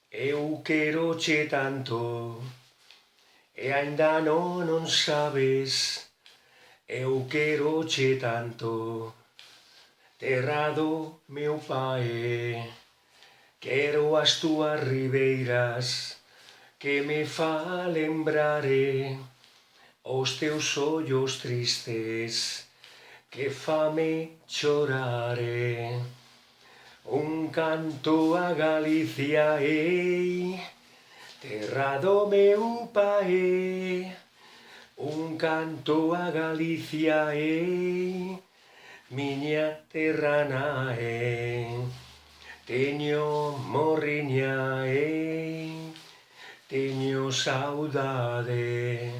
Eu queroche tanto e aínda non sabes. Eu queroche tanto, terra do meu pai. Quero as túas ribeiras que me fa lembrare os teus ollos tristes que fame chorare. Un canto a Galicia, ei, terra do meu pai. Un canto a Galicia, ei, miña terra nae. Teño morriña, ei, teño saudade,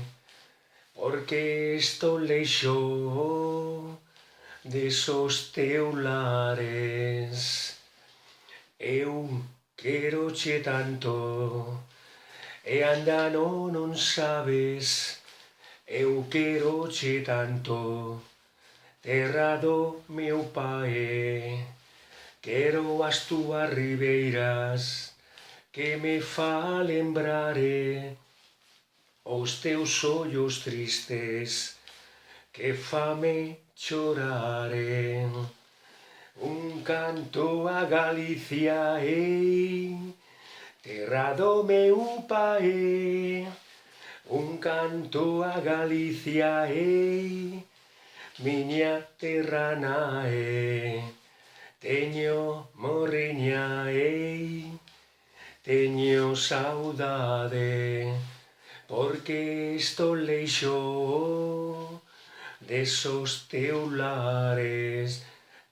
porque estou leixo desos teus lares. Eu queroche tanto e aínda non sabes. Eu queroche tanto, terra do meu pai. Quero as túas ribeiras que me fa lembrare os teus ollos tristes que fame chorare. Un canto a Galicia, ei, terra do meu pai. Un canto a Galicia, ei, miña terra nae. Teño morriña, ei, teño saudade, porque estou leixo desos teus lares.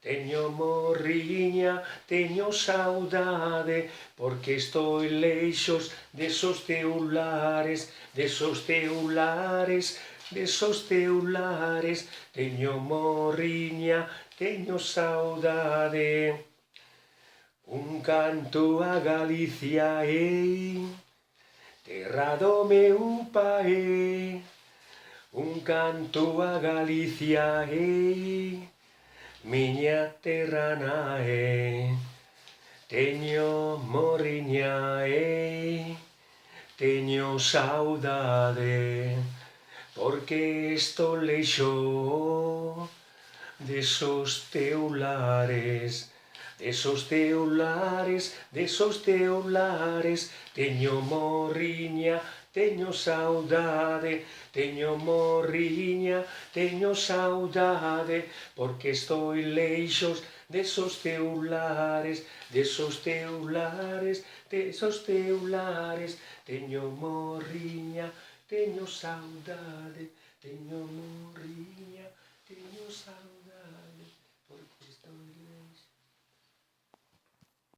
Teño morriña, teño saudade, porque estou leixos desos teus lares, desos teus lares, desos teus lares. Teño morriña, teño saudade. Un canto a Galicia, ei, terra do meu pai. Un canto a Galicia, ei, miña terra nae. Teño morriña, ei, teño saudade, porque estou leixo desos teus lares, desos teus lares, desos teus lares. Teño morriña, teño saudade, teño morriña, teño saudade, porque estou leixos desos teus lares, desos teus lares, desos teus lares. Teño morriña, teño saudade,